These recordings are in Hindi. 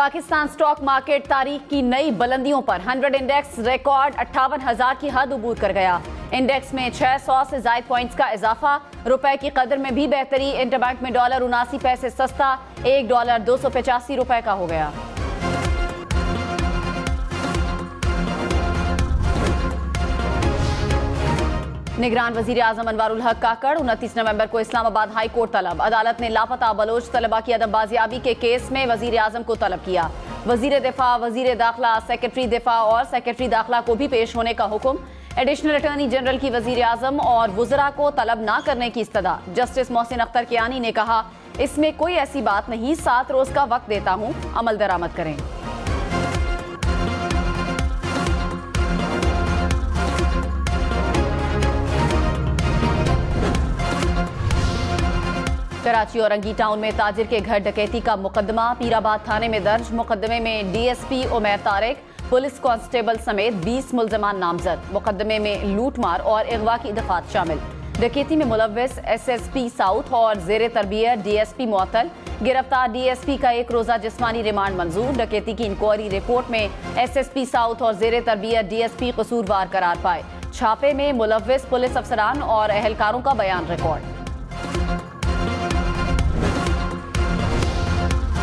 पाकिस्तान स्टॉक मार्केट तारीख की नई बुलंदियों पर 100 इंडेक्स रिकॉर्ड 58,000 की हद अबूर कर गया। इंडेक्स में 600 से ज्यादा पॉइंट्स का इजाफा। रुपए की कदर में भी बेहतरी। इंटरबैंक में डॉलर 79 पैसे सस्ता, $1 285 रुपए का हो गया। निगरान वजीर आजम अनवारुल हक काकड़ 29 नवंबर को इस्लामाबाद हाई कोर्ट तलब। अदालत ने लापता बलोच तलबा की अदम बाजियाबी के केस में वजीर आजम को तलब किया। वजीर दिफा, वजीर दाखिला, सेक्रेटरी दिफा और सेक्रेटरी दाखिला को भी पेश होने का हुक्म। एडिशनल अटॉर्नी जनरल की वजीर आजम और वुज़रा को तलब न करने की इस्तदा। जस्टिस मोहसिन अख्तर कियानी ने कहा, इसमें कोई ऐसी बात नहीं, 7 रोज का वक्त देता हूं, अमल दरामद करें। कराची औरंगी टाउन में ताजिर के घर डकैती का मुकदमा पीराबाद थाने में दर्ज। मुकदमे में DSP Umair Tariq, police constable समेत 20 मुल्जमान नामजद। मुकदमे में लूटमार और अगवा की दफात शामिल। डकैती में मुलव्विस एसएसपी साउथ और जेर तरबियत डीएसपी मुअत्तल। गिरफ्तार डीएसपी का 1 रोजा जिस्मानी रिमांड मंजूर। डकैती की इंक्वायरी रिपोर्ट में एसएसपी साउथ और जेर तरबियत डीएसपी कसूरवार करार पाए। छापे में मुलव्विस पुलिस अफसरान और अहलकारों का बयान रिकॉर्ड।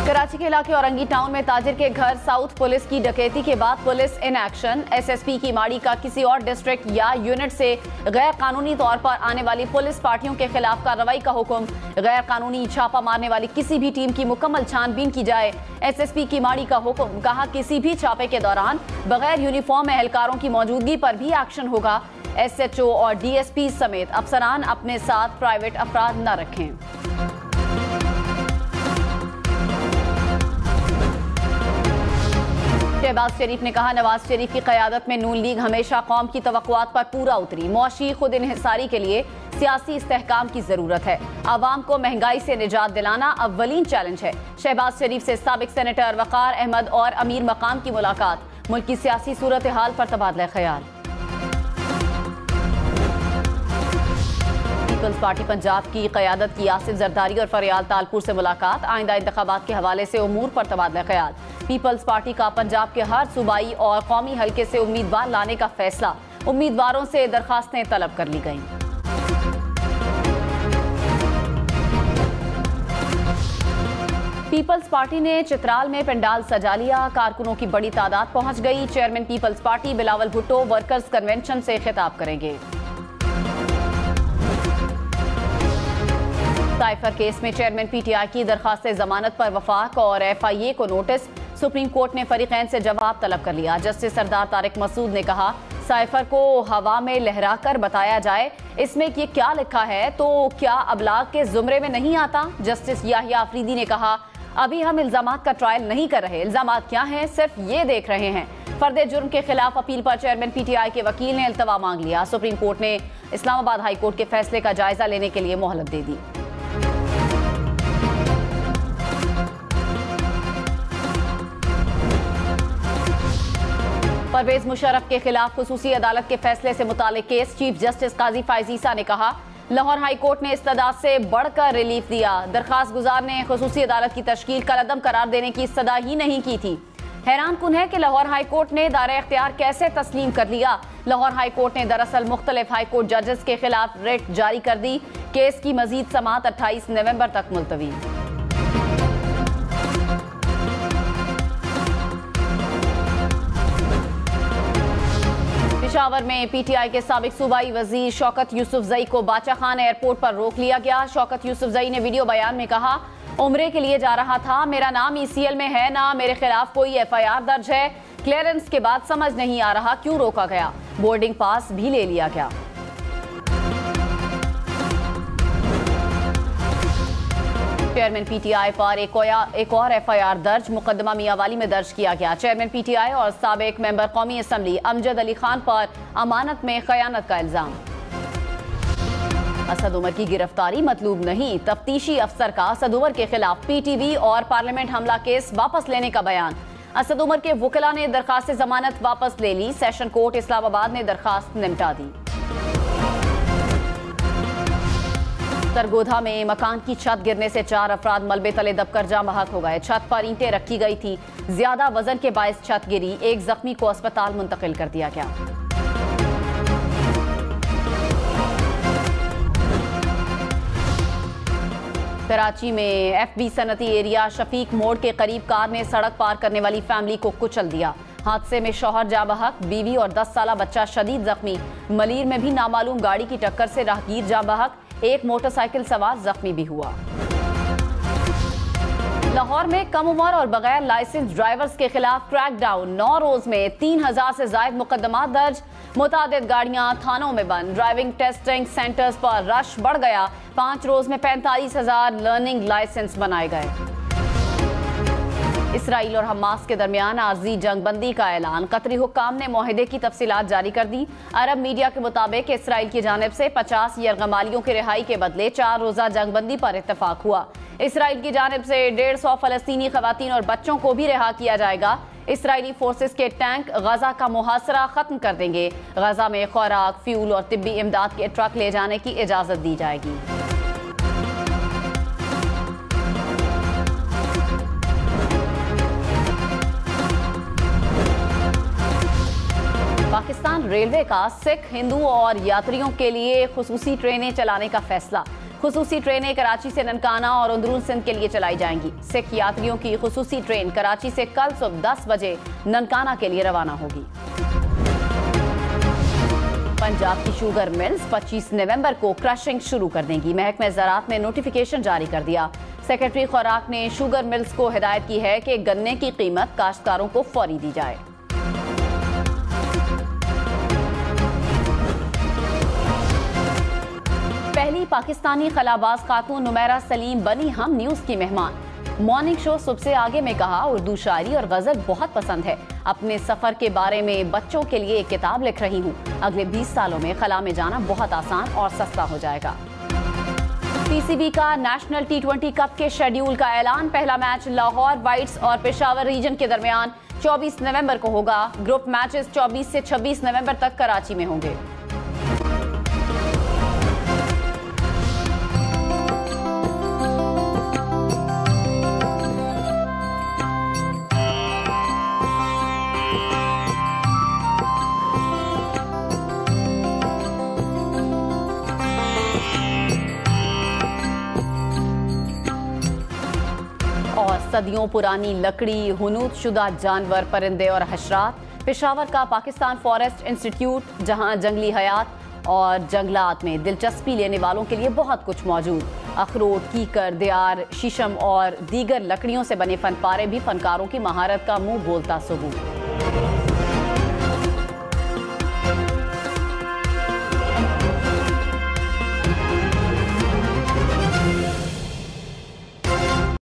कराची के इलाके औरंगी टाउन में ताजिर के घर साउथ पुलिस की डकैती के बाद पुलिस इन एक्शन। एसएसपी की माड़ी का किसी और डिस्ट्रिक्ट या यूनिट से गैर कानूनी तौर पर आने वाली पुलिस पार्टियों के खिलाफ कार्रवाई का हुक्म। गैर कानूनी छापा मारने वाली किसी भी टीम की मुकम्मल छानबीन की जाए। एसएसपी की माड़ी का हुक्म। कहा, किसी भी छापे के दौरान बगैर यूनिफॉर्म अहलकारों की मौजूदगी पर भी एक्शन होगा। एसएचओ और डीएसपी समेत अफसरान अपने साथ प्राइवेट अफराद न रखें। शहबाज शरीफ ने कहा, नवाज शरीफ की क़यादत में नून लीग हमेशा कौम की तवक्कुआत पर पूरा उतरी। मुआशी खुद इन्हिसारी के लिए सियासी इस्तेहकाम की जरूरत है। आवाम को महंगाई से निजात दिलाना अव्वलीन चैलेंज है। शहबाज शरीफ से साबिक सेनेटर वकार अहमद और अमीर मकाम की मुलाकात। मुल्क की सियासी सूरत हाल पर तबादला ख्याल। पीपल्स पार्टी पंजाब की क़यादत की आसिफ जरदारी और फरियाल तालपुर से मुलाकात। आइंदा इंतखाबात के हवाले से उमूर पर तबादला ख्याल। पीपल्स पार्टी का पंजाब के हर सूबाई और कौमी हल्के से उम्मीदवार लाने का फैसला। उम्मीदवारों से दरखास्तें तलब कर ली गईं। पीपल्स पार्टी ने चित्राल में पंडाल सजा लिया। कारकुनों की बड़ी तादाद पहुंच गई। Chairman Peoples Party Bilawal Bhutto workers convention से खिताब करेंगे। साइफर केस में चेयरमैन पीटीआई की दरखास्त जमानत पर वफाक और एफआईए को नोटिस। सुप्रीम कोर्ट ने फरीकैन से जवाब तलब कर लिया। जस्टिस सरदार तारिक मसूद ने कहा, साइफर को हवा में लहराकर बताया जाए इसमें ये क्या लिखा है, तो क्या अबलाग के जुमरे में नहीं आता। जस्टिस याहिया अफरीदी ने कहा, अभी हम इल्जामात का ट्रायल नहीं कर रहे। इल्जामात क्या हैं, सिर्फ ये देख रहे हैं। फर्द जुर्म के खिलाफ अपील पर चेयरमैन पीटीआई के वकील ने इल्तवा मांग लिया। सुप्रीम कोर्ट ने इस्लामाबाद हाई कोर्ट के फैसले का जायजा लेने के लिए मोहलत दे दी। परवेज मुशर्रफ के खिलाफ खुसूसी अदालत के फैसले से मुतालिक केस। चीफ जस्टिस काजी फायजीसा ने कहा, लाहौर हाई कोर्ट ने इस्तदाद से बढ़कर रिलीफ दिया। दरखास्त गुजार ने खुसूसी अदालत की तश्कील कलअदम करार देने की इस्तदा ही नहीं की थी। हैरान कुन है कि लाहौर हाई कोर्ट ने दायरा इख्तियार कैसे तस्लीम कर लिया। लाहौर हाई कोर्ट ने दरअसल मुख्तलिफ हाई कोर्ट जजेस के खिलाफ रिट जारी कर दी। केस की मजीद समाअत 28 नवंबर तक मुलतवी। पेशावर में पीटीआई के साबिक सूबाई वजीर शौकत यूसुफजई को बाचा खान एयरपोर्ट पर रोक लिया गया। शौकत यूसुफजई ने वीडियो बयान में कहा, उम्रे के लिए जा रहा था, मेरा नाम ईसीएल में है ना मेरे खिलाफ कोई एफआईआर दर्ज है। क्लियरेंस के बाद समझ नहीं आ रहा क्यों रोका गया। बोर्डिंग पास भी ले लिया गया। चेयरमैन पीटीआई पर एक और एफआईआर दर्ज। मुकदमा मियांवाली में दर्ज किया गया। चेयरमैन पीटीआई और साबिक मेंबर कौमी असम्बली अमजद अली खान पर अमानत में खयानत का इल्जाम। असद उमर की गिरफ्तारी मतलूब नहीं। तफ्तीशी अफसर का असद उमर के खिलाफ पीटीवी और पार्लियामेंट हमला केस वापस लेने का बयान। असद उमर के वकीला ने दरखास्त जमानत वापस ले ली। सेशन कोर्ट इस्लामाबाद ने दरखास्त निपटा दी। सरगोधा में मकान की छत गिरने से 4 अफराद मलबे तले दबकर जाम बहक हो गए। छत पर ईंटें रखी गई थी, ज्यादा वजन के बायस छत गिरी। एक जख्मी को अस्पताल मुंतकिल कर दिया गया। कराची में एफबी सनती एरिया शफीक मोड़ के करीब कार ने सड़क पार करने वाली फैमिली को कुचल दिया। हादसे में शौहर जाँ बहक, बीवी और 10 साला बच्चा शदीद जख्मी। मलीर में भी नामालूम गाड़ी की टक्कर से राहगीर जाँ बहक, एक मोटरसाइकिल सवार जख्मी भी हुआ। लाहौर में कम उम्र और बगैर लाइसेंस ड्राइवर्स के खिलाफ क्रैकडाउन। 9 रोज में 3000 से ज्यादा मुकदमा दर्ज। मुतादिद गाड़ियां थानों में बंद। ड्राइविंग टेस्टिंग सेंटर्स पर रश बढ़ गया। 5 रोज में 45,000 लर्निंग लाइसेंस बनाए गए। इसराइल और हमास के दरमियान आर्जी जंगबंदी का ऐलान। कतरी हुक्काम ने मुआहदे की तफसीलात जारी कर दी। अरब मीडिया के मुताबिक इसराइल की जानिब से 50 यरगमालियों की रिहाई के बदले 4 रोजा जंगबंदी पर इत्तफाक हुआ। इसराइल की जानिब से 150 फलस्तीनी खवातीन और बच्चों को भी रिहा किया जाएगा। इसराइली फोर्सेस के टैंक गजा का मुहासरा खत्म कर देंगे। गजा में खुराक, फ्यूल और तिब्बी इमदाद के ट्रक ले जाने की इजाजत दी जाएगी। पाकिस्तान रेलवे का सिख, हिंदू और यात्रियों के लिए खुसूसी ट्रेनें चलाने का फैसला। खुसूसी ट्रेनें कराची से ननकाना और अंदरून सिंध के लिए चलाई जाएंगी। सिख यात्रियों की खुसूसी ट्रेन कराची से कल सुबह 10 बजे ननकाना के लिए रवाना होगी। पंजाब की शुगर मिल्स 25 नवंबर को क्रशिंग शुरू कर देंगी। महकमे ज़राअत ने नोटिफिकेशन जारी कर दिया। सेक्रेटरी खुराक ने शुगर मिल्स को हिदायत की है कि गन्ने की कीमत काश्तकारों को फौरी दी जाए। पहली पाकिस्तानी खलाबाज खातून नुमैरा सलीम बनी हम न्यूज की मेहमान। मॉर्निंग शो सुबह से आगे में कहा, उर्दू शायरी और गजल बहुत पसंद है। अपने सफर के बारे में बच्चों के लिए एक किताब लिख रही हूँ। अगले 20 सालों में खला में जाना बहुत आसान और सस्ता हो जाएगा। पीसीबी का नेशनल T20 कप के शेड्यूल का ऐलान। पहला मैच लाहौर वाइट्स और पेशावर रीजन के दरमियान 24 नवंबर को होगा। ग्रुप मैचेस 24 से 26 नवंबर तक कराची में होंगे। और सदियों पुरानी लकड़ी, हुनूद शुदा जानवर, परिंदे और हशरात। पेशावर का पाकिस्तान फॉरेस्ट इंस्टीट्यूट, जहां जंगली हयात और जंगलात में दिलचस्पी लेने वालों के लिए बहुत कुछ मौजूद। अखरोट, कीकर, दियार, शीशम और दीगर लकड़ियों से बने फन पारे भी फनकारों की महारत का मुंह बोलता सबूत।